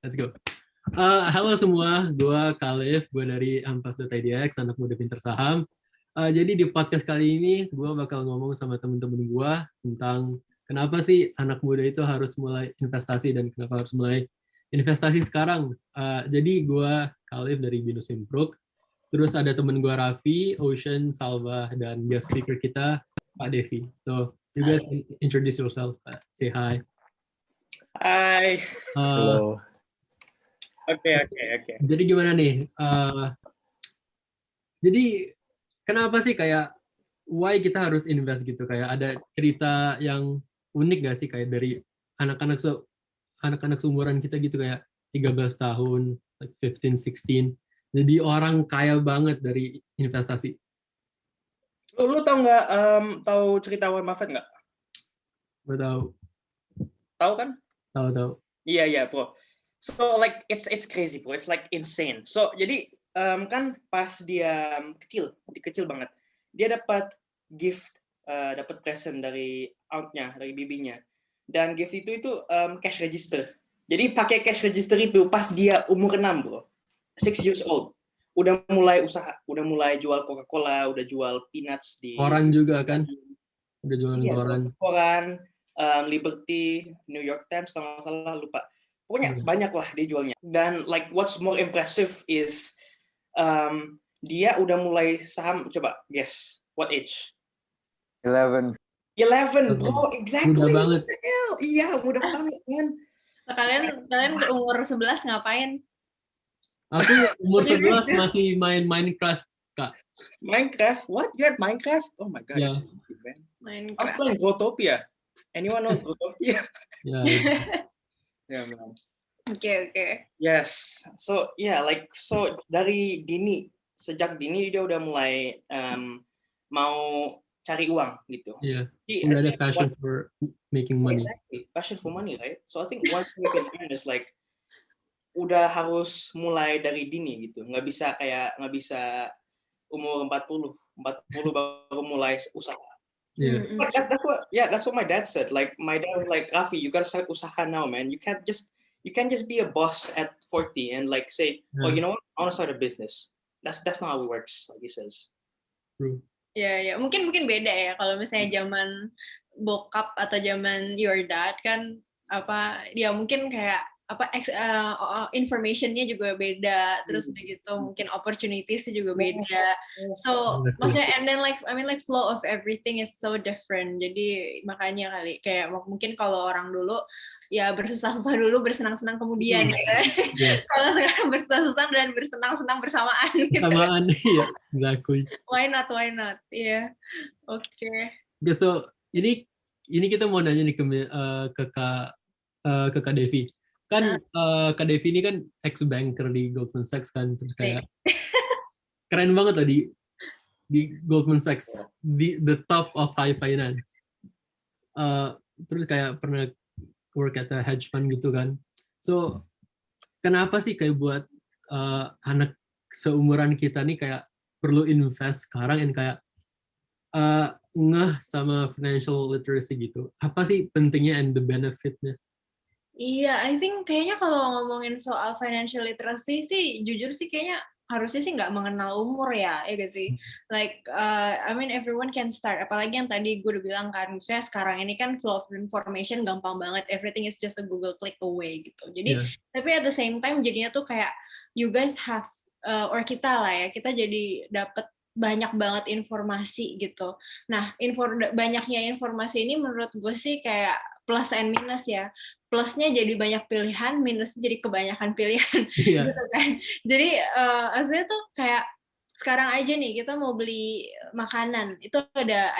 Let's go. Halo semua, gue Khalif, gue dari Ampas.idx, anak muda pinter saham. Jadi di podcast kali ini gue bakal ngomong sama temen-temen gue tentang kenapa sih anak muda itu harus mulai investasi dan kenapa harus mulai investasi sekarang. Jadi gue Khalif dari Binus Impruk, terus ada temen gue Raffi, Ocean, Salva, dan guest speaker kita Pak Devi. So you guys can introduce yourself, say hi. Hai. Halo. Oke. Jadi gimana nih? Jadi kenapa sih kayak why kita harus invest gitu? Kayak ada cerita yang unik gak sih kayak dari anak-anak seumuran kita gitu kayak 13 tahun, like 15, 16. Jadi orang kaya banget dari investasi. Lu tahu nggak tahu cerita Warren Buffett nggak? Gue tahu. Tahu kan? Tahu. Iya, bro. So like it's crazy, bro. It's like insane. So jadi kan pas dia kecil banget, dia dapat gift, dapat present dari auntnya, dari bibinya. Dan gift itu cash register. Jadi pakai cash register itu pas dia umur 6, bro. 6 years old. Udah mulai usaha, udah mulai jual Coca-Cola, udah jual peanuts di Koran juga kan? Udah jualan koran, Liberty, New York Times kalau nggak salah, lupa. Pokoknya banyak lah dia jualnya. Dan like what's more impressive is dia udah mulai saham. Coba guess what age? 11, bro, exactly. Mudah banget. Iya, mudah banget kan. Kalian umur 11 ngapain? Aku umur 11 masih main Minecraft, Kak. Minecraft? What? You had Minecraft? Oh my god. Yeah. Minecraft. I was playing Growtopia. Anyone know Growtopia? Yeah. Yeah, man. Oke. Yes. So sejak dini dia udah mulai mau cari uang gitu. Yeah. Udah ada passion for making money. Exactly. Passion for money, right? So I think one thing we can learn is like udah harus mulai dari dini gitu. Nggak bisa umur 40 baru mulai usaha. Yeah. But that's what my dad said. Like my dad was like, Raffi, you gotta start usaha now, man. You can't just be a boss at 40 and like say, oh, you know what, I want to start a business. That's not how it works, like he says. True. Ya, mungkin beda ya kalau misalnya zaman bokap atau zaman your dad kan dia mungkin kayak information-nya juga beda, terus udah gitu mungkin opportunities juga beda. So maksudnya and then like flow of everything is so different. Jadi makanya kali kayak mungkin kalau orang dulu ya bersusah-susah dulu, bersenang-senang kemudian. Yeah. Kalau sekarang bersusah-susah dan bersenang-senang bersamaan. Bersamaan, iya, exactly. Why not? Iya. Oke. So ini kita mau nanya nih ke Kak Devi. Kan Kak Devi ini kan ex-banker di Goldman Sachs kan, terus kayak keren banget tadi di Goldman Sachs, the top of high finance. Terus kayak pernah work at a hedge fund gitu kan. So kenapa sih kayak buat anak seumuran kita nih kayak perlu invest sekarang dan kayak ngeh sama financial literacy gitu? Apa sih pentingnya and the benefit-nya? Iya, I think kayaknya kalau ngomongin soal financial literacy sih, jujur sih kayaknya harusnya sih nggak mengenal umur ya gak sih? Like, everyone can start. Apalagi yang tadi gue udah bilang kan, misalnya sekarang ini kan flow of information gampang banget, everything is just a Google click away gitu. Jadi, tapi at the same time jadinya tuh kayak you guys have, or kita lah ya, kita jadi dapet banyak banget informasi gitu. Nah, banyaknya informasi ini menurut gue sih kayak plus and minus ya. Plusnya jadi banyak pilihan, minusnya jadi kebanyakan pilihan. Gitu kan. Jadi maksudnya tuh kayak sekarang aja nih kita mau beli makanan, itu ada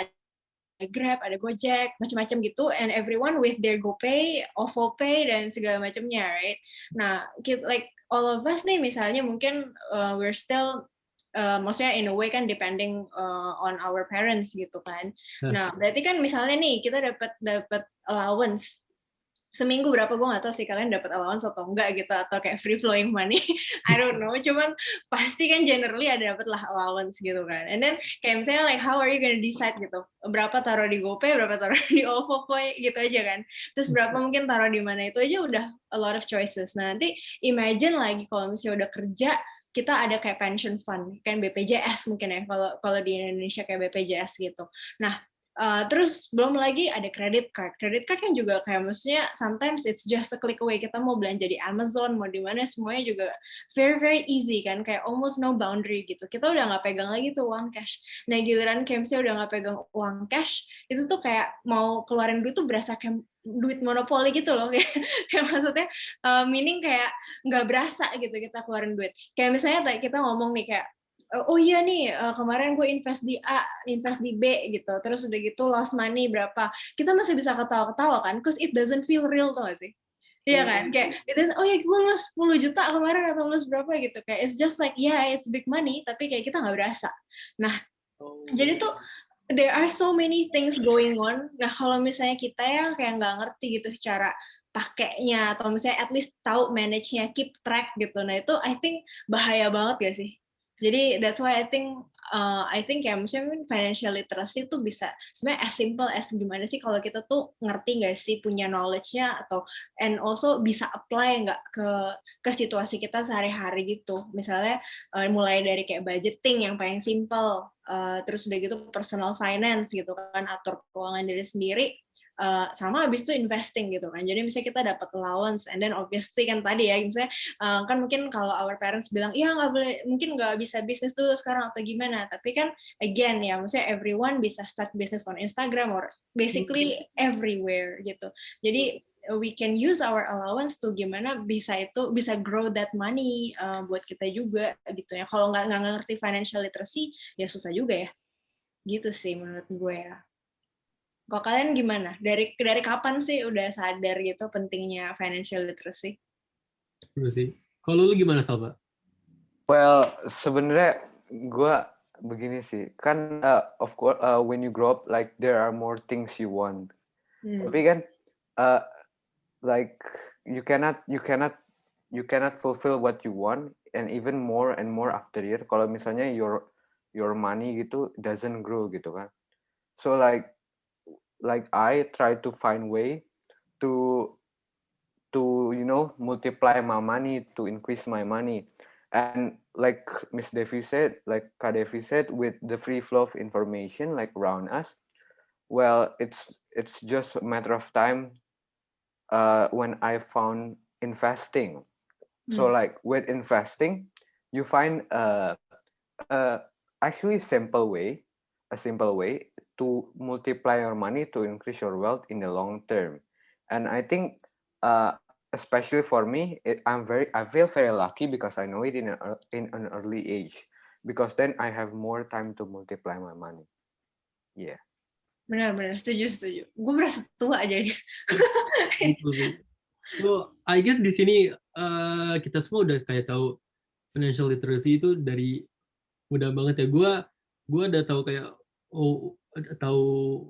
Grab, ada Gojek, macam-macam gitu, and everyone with their GoPay, OVO Pay, dan segala macamnya, right? Nah, like all of us nih misalnya mungkin we're still maksudnya in a way kan depending on our parents gitu kan. Nah, berarti kan misalnya nih kita dapat allowance seminggu berapa gue nggak tahu sih kalian dapat allowance atau enggak gitu atau kayak free flowing money I don't know, cuman pasti kan generally ada dapat lah allowance gitu kan. And then kayak misalnya like how are you gonna decide gitu, berapa taruh di GoPay, berapa taruh di OVO Pay gitu aja kan, terus berapa mungkin taruh di mana, itu aja udah a lot of choices. Nah nanti imagine lagi kalau misalnya udah kerja kita ada kayak pension fund kan, BPJS mungkin ya kalau di Indonesia kayak BPJS gitu. Nah terus belum lagi ada credit card kan juga kayak maksudnya sometimes it's just a click away, kita mau belanja di Amazon mau di mana semuanya juga very very easy kan, kayak almost no boundary gitu, kita udah nggak pegang lagi tuh uang cash. Nah giliran kayak misalnya udah nggak pegang uang cash, itu tuh kayak mau keluarin duit tuh berasa kayak duit monopoli gitu loh, kayak maksudnya meaning kayak nggak berasa gitu kita keluarin duit. Kayak misalnya kita ngomong nih kayak oh iya nih kemarin gue invest di A, invest di B gitu, terus udah gitu lost money berapa, kita masih bisa ketawa-ketawa kan, cause it doesn't feel real tuh gak sih? Iya kan, kayak oh ya gue lost 10 juta kemarin atau lost berapa gitu, kayak it's just like yeah it's big money, tapi kayak kita nggak berasa. Nah jadi tuh there are so many things going on. Nah kalau misalnya kita ya kayak nggak ngerti gitu cara pakainya, atau misalnya at least tahu manage-nya, keep track gitu, nah itu I think bahaya banget gak sih? Jadi that's why I think ya maksudnya financial literacy tuh bisa sebenarnya as simple as gimana sih kalau kita tuh ngerti nggak sih, punya knowledge-nya, atau and also bisa apply nggak ke situasi kita sehari-hari gitu. Misalnya mulai dari kayak budgeting yang paling simple, terus udah gitu personal finance gitu kan, atur keuangan diri sendiri. Sama habis itu investing gitu kan, jadi misalnya kita dapat allowance, and then obviously kan tadi ya misalnya kan mungkin kalau our parents bilang ya nggak boleh, mungkin nggak bisa bisnis dulu sekarang atau gimana, tapi kan again ya maksudnya everyone bisa start business on Instagram or basically everywhere gitu. Jadi we can use our allowance tuh gimana bisa grow that money buat kita juga gitu ya. Kalau nggak ngerti financial literacy ya susah juga ya gitu sih menurut gue ya. Kok kalian gimana? Dari kapan sih udah sadar gitu pentingnya financial literacy? Terus sih. Kalau lu gimana, Salva? Well, sebenarnya gue begini sih. Kan of course when you grow up like there are more things you want. Tapi kan like you cannot fulfill what you want and even more and more after year. Kalau misalnya your money gitu doesn't grow gitu kan. So like I try to find way to multiply my money, to increase my money. And like Miss Devi said, like Kak Devi said, with the free flow of information like around us, well, it's just a matter of time when I found investing. So like with investing, you find actually a simple way to multiply your money, to increase your wealth in the long term. And I think especially for me, I feel very lucky because I know it in an early age, because then I have more time to multiply my money. Yeah. Benar setuju. Gue merasa tua aja. So I guess di sini kita semua udah kayak tahu financial literacy itu dari mudah banget ya. Gue udah tahu kayak tahu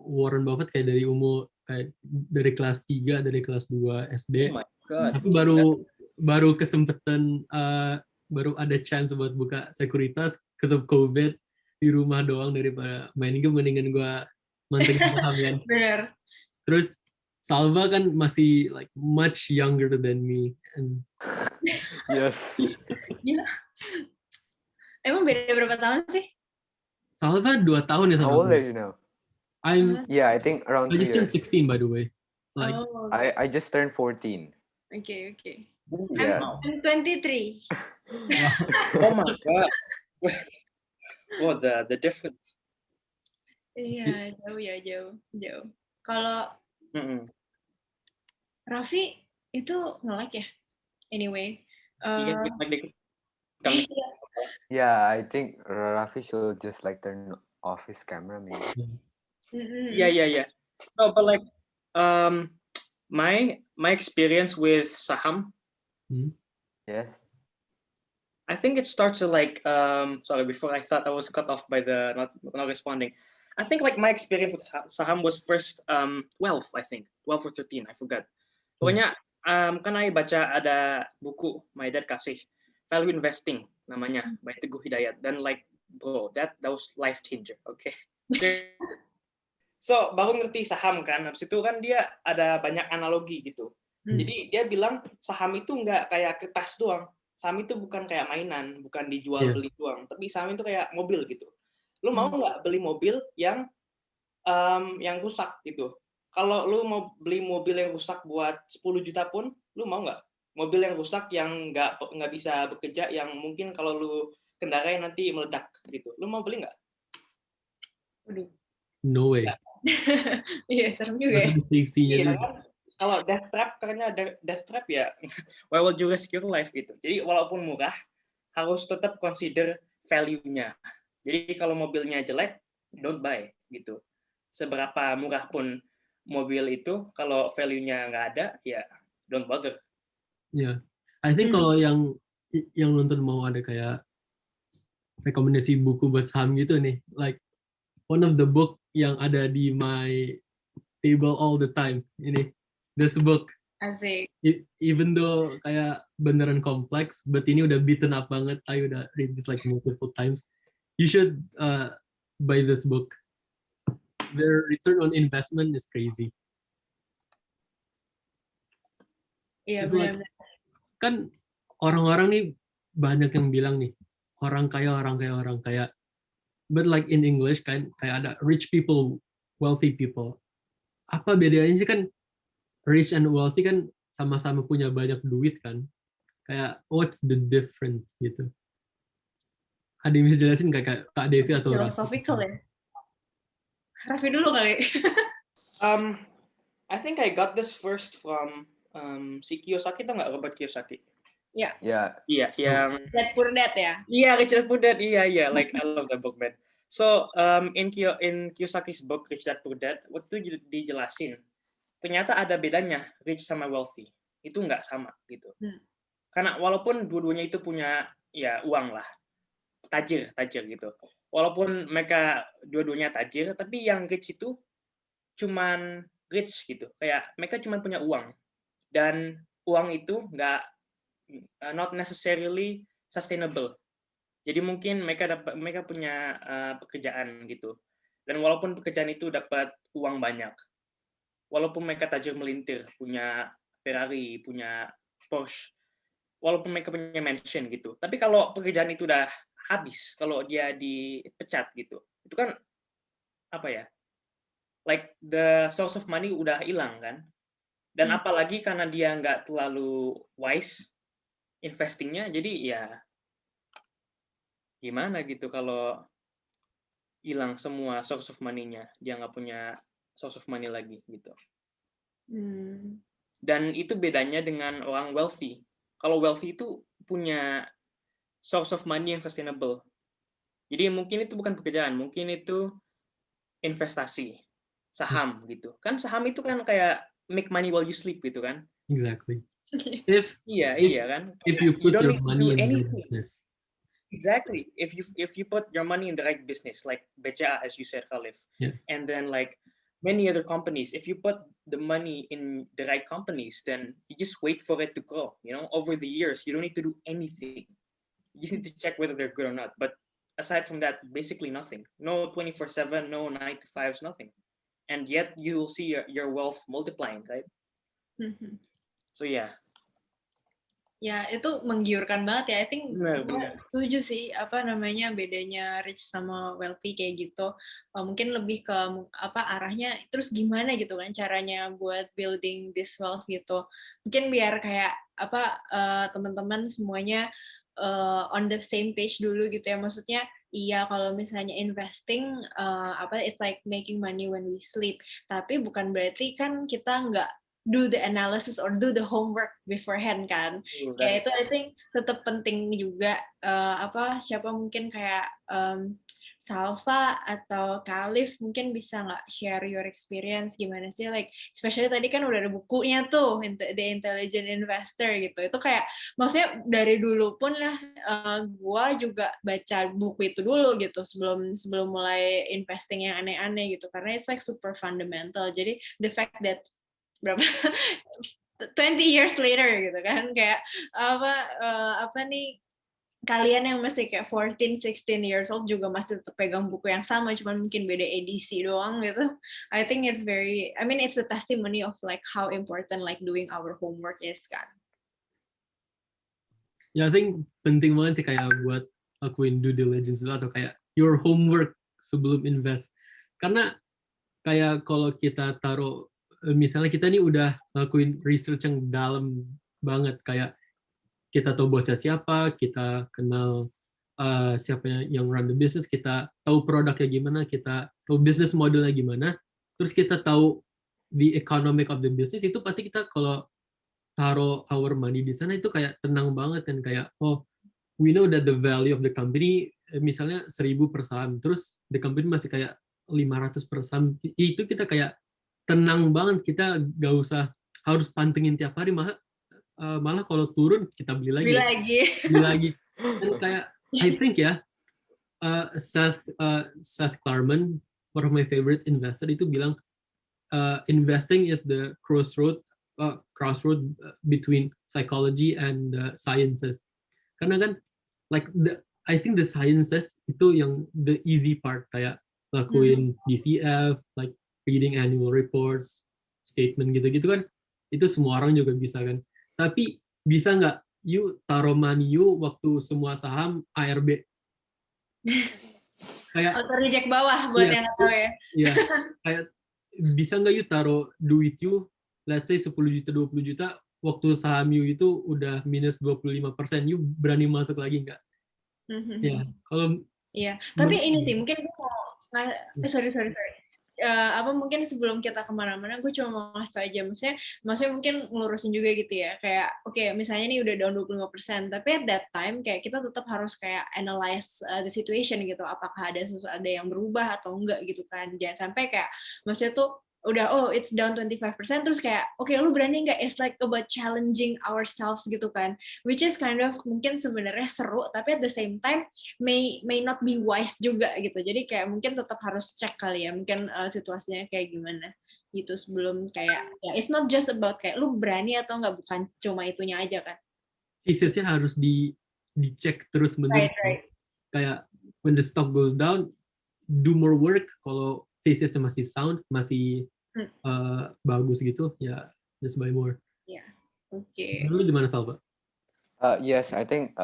Warren Buffett kayak dari umur kayak dari kelas 3, dari kelas 2 SD. Oh my God. Tapi baru kesempatan baru ada chance buat buka sekuritas kesempatan COVID di rumah doang, daripada main game mendingan gue mantengin saham kan. Benar. Terus Salva kan masih like much younger than me and Yes. Gila. Emang beda berapa tahun sih? Salva 2 tahun ya sama How old gue. are you now? Yeah, I think around 2 I just turned years. 16 by the way. Like I just turned 14. Okay. Yeah. I'm 23. Oh my God. Oh, the difference. Iya, jauh. Kalau Raffi itu nge-like ya? Anyway. Yeah, I think Raffi should just like turn off his camera maybe. Yeah. No, but like my experience with saham. Yes. I think it starts to like sorry, before I thought I was cut off by the not responding. I think like my experience with saham was first 12, I think 12 or 13, I forgot. Pokoknya kan Ai baca ada buku My Dad kasih Value Investing namanya by Teguh Hidayat, dan like bro that was life changer. Oke. So baru ngerti saham kan, habis itu kan dia ada banyak analogi gitu. Jadi dia bilang saham itu nggak kayak kertas doang. Saham itu bukan kayak mainan, bukan dijual beli doang, tapi saham itu kayak mobil gitu. Lu mau nggak beli mobil yang rusak gitu? Kalau lu mau beli mobil yang rusak buat 10 juta pun, lu mau nggak? Mobil yang rusak yang nggak bisa bekerja, yang mungkin kalau lu kendarai nanti meledak gitu. Lu mau beli nggak? Waduh. No way. Iya, serem juga ya. Safety-nya Iya juga. kan? Kalau death trap, karena death trap ya, why would you risk your life gitu. Jadi walaupun murah, harus tetap consider value-nya. Jadi kalau mobilnya jelek, don't buy gitu. Seberapa murah pun mobil itu, kalau value-nya nggak ada, ya don't bother. Yeah. I think kalau yang nonton mau ada kayak rekomendasi buku buat saham gitu nih, like one of the book yang ada di my table all the time, ini this book. Asik. Even though kayak beneran kompleks, but ini udah beaten up banget. I udah read this like multiple times. You should buy this book. Their return on investment is crazy. Iya, It's like, benar-benar. kan orang-orang nih banyak yang bilang nih orang kaya. But like in English kan kayak ada rich people, wealthy people. Apa bedanya sih? Kan rich and wealthy kan sama-sama punya banyak duit kan. Kayak what's the difference gitu. Ada yang bisa jelasin kayak Kak Devi atau Raffi? Philosophical ya. Raffi dulu kali. I think I got this first from si Kiyosaki, tau nggak, Robert Kiyosaki? Ya. Iya, yang Dad Poor Dad ya. Iya, Rich Dad Poor Dad. Iya, like I love that book, man. So, in Kiyosaki's book Rich Dad Poor Dad, waktu itu dijelasin, ternyata ada bedanya rich sama wealthy. Itu nggak sama gitu. Karena walaupun dua-duanya itu punya ya uang lah, tajir gitu. Walaupun mereka dua-duanya tajir, tapi yang rich itu cuman rich gitu. Kayak mereka cuman punya uang, dan uang itu nggak not necessarily sustainable. Jadi mungkin mereka punya pekerjaan gitu. Dan walaupun pekerjaan itu dapat uang banyak, walaupun mereka tajir melintir, punya Ferrari, punya Porsche, walaupun mereka punya mansion gitu. Tapi kalau pekerjaan itu udah habis, kalau dia dipecat gitu, itu kan apa ya? Like the source of money udah hilang kan? Dan apalagi karena dia nggak terlalu wise investingnya, jadi ya gimana gitu kalau hilang semua source of money-nya, dia nggak punya source of money lagi gitu. Dan itu bedanya dengan orang wealthy. Kalau wealthy itu punya source of money yang sustainable. Jadi mungkin itu bukan pekerjaan, mungkin itu investasi, saham gitu. Kan saham itu kan kayak make money while you sleep gitu kan? Exactly. Iya kan? If you put your money in the business. Exactly. If you put your money in the right business, like BCA, as you said, Khalif, and then like many other companies, if you put the money in the right companies, then you just wait for it to grow. You know, over the years, you don't need to do anything. You just need to check whether they're good or not. But aside from that, basically nothing. No 24/7, no 9 to 5s, nothing. And yet you will see your wealth multiplying, right? So yeah. Ya, itu menggiurkan banget ya. I think Benar. setuju sih, apa namanya, bedanya rich sama wealthy kayak gitu. Mungkin lebih ke apa arahnya, terus gimana gitu kan caranya buat building this wealth gitu. Mungkin biar kayak apa teman-teman semuanya on the same page dulu gitu ya. Maksudnya iya, kalau misalnya investing it's like making money when we sleep. Tapi bukan berarti kan kita nggak do the analysis or do the homework beforehand kan. Ya itu I think tetap penting juga. Siapa mungkin kayak Salva atau Khalif mungkin bisa nggak share your experience gimana sih, like especially tadi kan udah ada bukunya tuh The Intelligent Investor gitu. Itu kayak maksudnya dari dulu pun lah gue juga baca buku itu dulu gitu sebelum mulai investing yang aneh-aneh gitu, karena it's like super fundamental. Jadi the fact that 20 years later gitu kan, kayak apa nih, kalian yang masih kayak 14, 16 years old juga masih tetap pegang buku yang sama, cuman mungkin beda edisi doang gitu. I think it's it's a testimony of like how important like doing our homework is kan. Ya, I think penting banget sih kayak buat lakuin due diligence dulu atau kayak your homework sebelum invest. Karena kayak kalau kita taruh, misalnya kita nih udah lakuin research yang dalam banget, kayak kita tahu bosnya siapa, kita kenal siapa yang run the business, kita tahu produknya gimana, kita tahu business modelnya gimana, terus kita tahu the economic of the business, itu pasti kita kalau taruh our money di sana itu kayak tenang banget kan, kayak oh we know that the value of the company misalnya 1.000 per saham, terus the company masih kayak 500 per saham, itu kita kayak tenang banget, kita gak usah harus pantengin tiap hari, malah kalau turun kita beli lagi. Beli lagi. Dan kayak I think ya, Seth Klarman, one of my favorite investor, itu bilang investing is the crossroad between psychology and sciences. Karena kan like I think the sciences itu yang the easy part, kayak lakuin DCF, like reading annual reports, statement gitu-gitu kan, itu semua orang juga bisa kan. Tapi bisa nggak you taruh money you waktu semua saham ARB? Kayak auto reject bawah buat yang nggak tahu ya. Iya, kayak bisa nggak you taruh duit you, let's say 10 juta, 20 juta, waktu saham you itu udah minus 25%, you berani masuk lagi nggak? Ya, kalau tapi ini sih mungkin gue mau sorry. Mungkin sebelum kita kemana-mana, gue cuma mau ngasih tau aja, maksudnya mungkin ngelurusin juga gitu ya, kayak oke, misalnya nih udah down 25%, tapi at that time kayak kita tetap harus kayak analyze the situation gitu, apakah ada yang berubah atau enggak gitu kan, jangan sampai kayak maksudnya tuh udah it's down 25%, terus kayak oke, lu berani nggak? It's like about challenging ourselves gitu kan, which is kind of mungkin sebenarnya seru, tapi at the same time may not be wise juga gitu. Jadi kayak mungkin tetap harus cek kali ya, mungkin situasinya kayak gimana gitu sebelum kayak ya it's not just about kayak lu berani atau nggak, bukan cuma itunya aja kan. Thesis-nya harus dicek terus menerus. Right. Kayak when the stock goes down, do more work. Kalau thesisnya masih sound, masih bagus gitu, ya just buy more. Ya, oke. Lu gimana, Salva? Yes, I think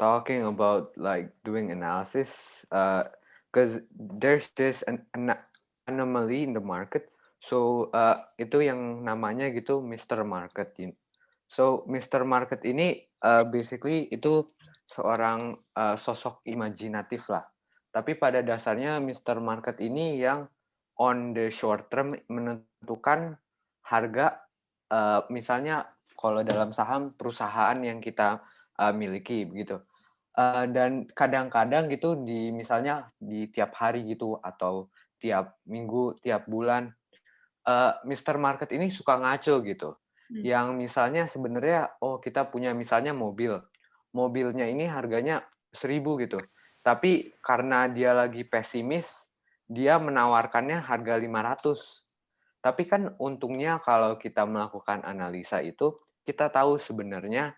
talking about like doing analysis, because there's this anomaly in the market. So itu yang namanya gitu Mr. Market. So Mr. Market ini basically itu seorang sosok imajinatif lah. Tapi pada dasarnya Mr. Market ini yang on the short term menentukan harga, misalnya kalau dalam saham perusahaan yang kita miliki begitu. Dan kadang-kadang gitu misalnya di tiap hari gitu atau tiap minggu, tiap bulan, Mr. Market ini suka ngaco gitu. Yang misalnya sebenarnya kita punya misalnya mobilnya ini harganya 1.000 gitu. Tapi karena dia lagi pesimis, dia menawarkannya harga 500. Tapi kan untungnya kalau kita melakukan analisa itu, kita tahu sebenarnya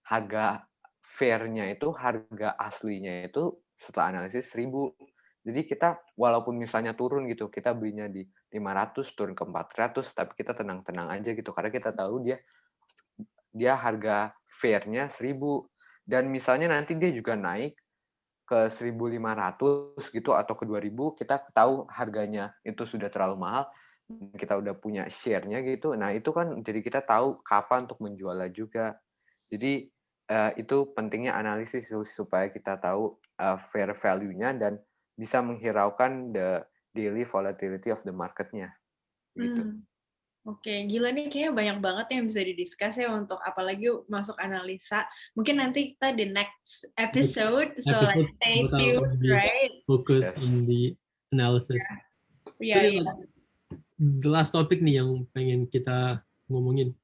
harga fair-nya itu, harga aslinya itu setelah analisis 1.000. Jadi kita walaupun misalnya turun gitu, kita belinya di 500, turun ke 400, tapi kita tenang-tenang aja gitu. Karena kita tahu dia harga fair-nya 1.000. Dan misalnya nanti dia juga naik ke 1.500 gitu atau ke 2.000, kita tahu harganya itu sudah terlalu mahal, kita udah punya share-nya gitu. Nah, itu kan jadi kita tahu kapan untuk menjualnya juga. Jadi itu pentingnya analisis supaya kita tahu fair value-nya dan bisa menghiraukan the daily volatility of the market-nya. Gitu. Oke, gila nih kayaknya banyak banget yang bisa didiskus ya untuk apalagi masuk analisa. Mungkin nanti kita di next episode, so like stay tuned, right? Focus on the analysis. Yeah. The last topic nih yang pengen kita ngomongin.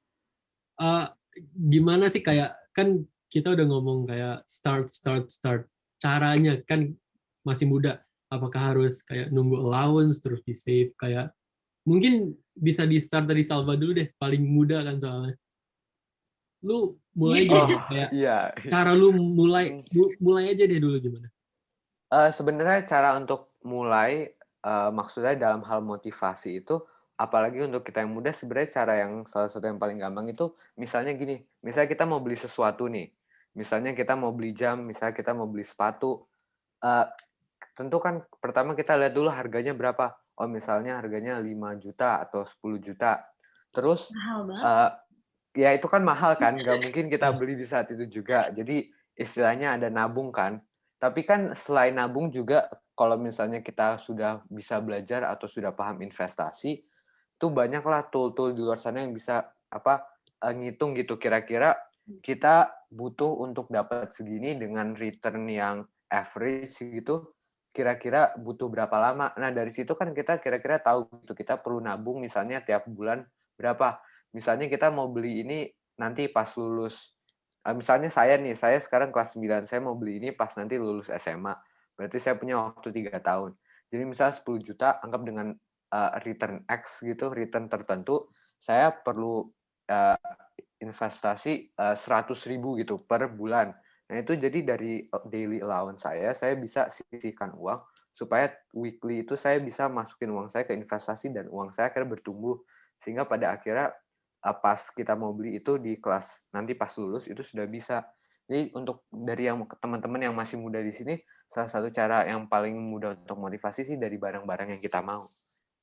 Gimana sih kayak, kan kita udah ngomong kayak start. Caranya kan masih muda. Apakah harus kayak nunggu allowance terus di save, kayak mungkin bisa di start dari Salva dulu deh, paling muda kan soalnya. Lu mulai gimana? Kayak Iya. cara lu mulai aja deh dulu gimana? Sebenarnya cara untuk mulai, maksudnya dalam hal motivasi itu, apalagi untuk kita yang muda sebenarnya cara yang salah satu yang paling gampang itu misalnya gini, misalnya kita mau beli sesuatu nih, misalnya kita mau beli jam, misalnya kita mau beli sepatu, eee, tentu kan pertama kita lihat dulu harganya berapa, oh misalnya harganya 5 juta atau 10 juta. Terus, Mahal banget. ya itu kan mahal kan, nggak mungkin kita beli di saat itu juga. Jadi istilahnya ada nabung kan. Tapi kan selain nabung juga kalau misalnya kita sudah bisa belajar atau sudah paham investasi, itu banyaklah tool-tool di luar sana yang bisa ngitung gitu kira-kira kita butuh untuk dapat segini dengan return yang average gitu, kira-kira butuh berapa lama. Nah, dari situ kan kita kira-kira tahu gitu, kita perlu nabung misalnya tiap bulan berapa. Misalnya kita mau beli ini nanti pas lulus, misalnya saya sekarang kelas 9, saya mau beli ini pas nanti lulus SMA. Berarti saya punya waktu 3 tahun. Jadi misalnya 10 juta, anggap dengan return X gitu, return tertentu, saya perlu investasi 100.000 gitu per bulan. Nah itu jadi dari daily allowance saya bisa sisihkan uang supaya weekly itu saya bisa masukin uang saya ke investasi dan uang saya akhirnya bertumbuh. Sehingga pada akhirnya pas kita mau beli itu di kelas nanti pas lulus itu sudah bisa. Jadi untuk dari yang teman-teman yang masih muda di sini, salah satu cara yang paling mudah untuk motivasi sih dari barang-barang yang kita mau.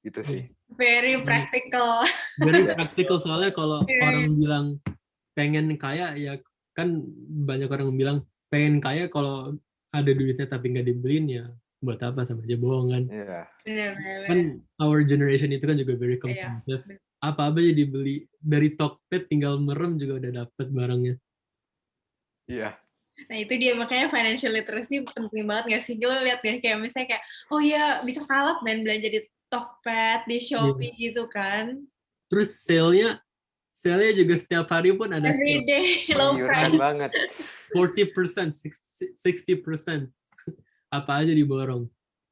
Gitu sih. Very practical. Very Yes. practical soalnya kalau orang bilang pengen kaya ya kan banyak orang bilang pengen kaya kalau ada duitnya tapi nggak dibeliin ya buat apa, sama aja bohong kan. Iya. Benar. Kan our generation itu kan juga very consumptive. Apa-apa aja dibeli, dari Tokped tinggal merem juga udah dapet barangnya. Iya. Nah itu dia, makanya financial literacy penting banget nggak sih? Lo lihat ya kayak misalnya kayak, oh ya bisa kalap main belanja di Tokped, di Shopee gitu kan. Terus sale-nya juga setiap hari pun ada Every sale. day low Menggiurkan price. banget. 40%, 60%. Apa aja diborong.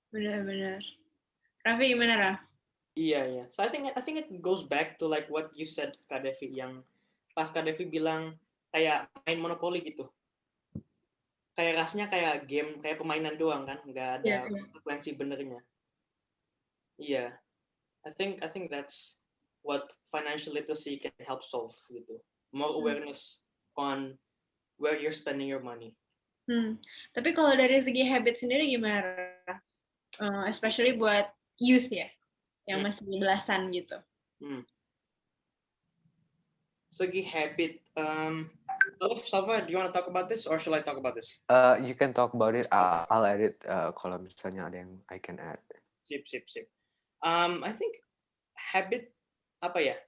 Benar. Raffi gimana, Raf? Iya. So I think it goes back to like what you said, Kak Devi, yang pas Kak Devi bilang kayak main monopoli gitu. Kayak rasanya kayak game, kayak permainan doang kan, nggak ada konsekuensi benernya. Iya. I think that's what financial literacy can help solve gitu. More awareness on where you're spending your money. Tapi kalau dari segi habit sendiri gimana? Especially buat youth ya, yang masih belasan gitu. Segi habit, Salva, do you want to talk about this or shall I talk about this? You can talk about it. I'll add it kalau misalnya ada yang I can add. Sip. I think habit apa ya?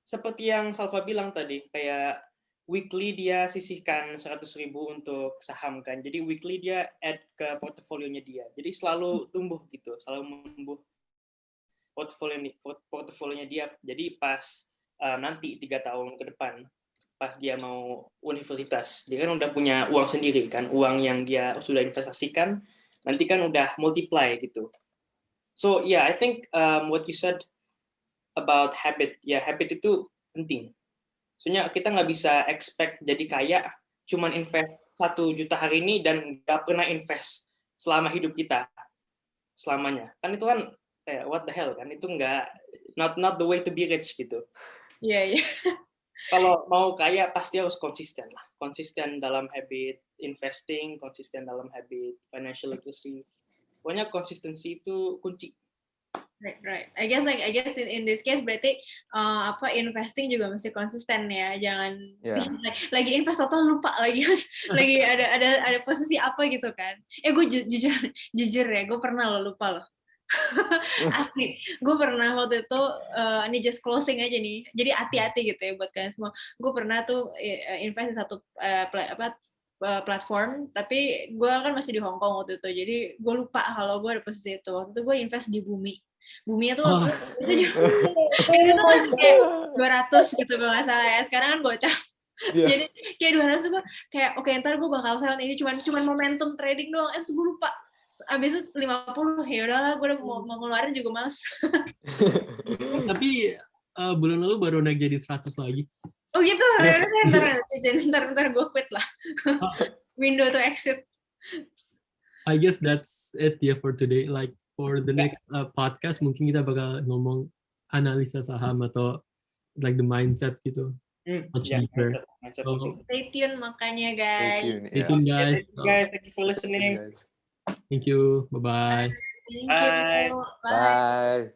Seperti yang Salva bilang tadi, kayak weekly dia sisihkan 100.000 untuk saham kan. Jadi weekly dia add ke portofolionya dia. Jadi selalu tumbuh gitu, selalu menumbuh portofolionya dia. Jadi pas nanti 3 tahun ke depan, pas dia mau universitas, dia kan udah punya uang sendiri kan, uang yang dia sudah investasikan, nanti kan udah multiply gitu. So yeah, I think what you said about habit, habit itu penting. Soalnya kita nggak bisa expect jadi kaya, cuman invest 1 juta hari ini dan nggak pernah invest selama hidup kita selamanya. Kan itu kan kayak what the hell kan, itu nggak not the way to be rich gitu. Iya. Kalau mau kaya pasti harus konsisten lah. Konsisten dalam habit investing, konsisten dalam habit financial literacy. Pokoknya konsistensi itu kunci. Right. I guess in this case berarti investing juga mesti konsisten ya. Jangan lagi invest atau lupa lagi ada posisi apa gitu kan. Gue jujur ya, gue pernah lupa loh. Asli, gue pernah waktu itu ini just closing aja nih. Jadi hati-hati gitu ya buat kalian semua. Gue pernah tuh invest di satu platform, tapi gue kan masih di Hong Kong waktu itu. Jadi gue lupa kalau gue ada posisi itu. Waktu itu gue invest di Buminya tuh itu kan kayak 200 gitu kalau nggak salah ya. Sekarang kan gocap. Jadi kayak 200 tuh gue kayak oke, ntar gue bakal sell ini cuman momentum trading doang. Gue lupa. Abis itu 50, ya udahlah, gue udah mau ngeluarin juga males. Tapi bulan lalu baru naik jadi 100 lagi. Oh gitu, ntar gue quit lah. Window to exit. I guess that's it ya for today. Like for the next podcast mungkin kita bakal ngomong analisa saham atau like the mindset gitu. Much deeper. So, stay tuned makanya guys. Stay tuned guys. Guys, thank you for listening. Thank you. Bye-bye. Thank you. Bye.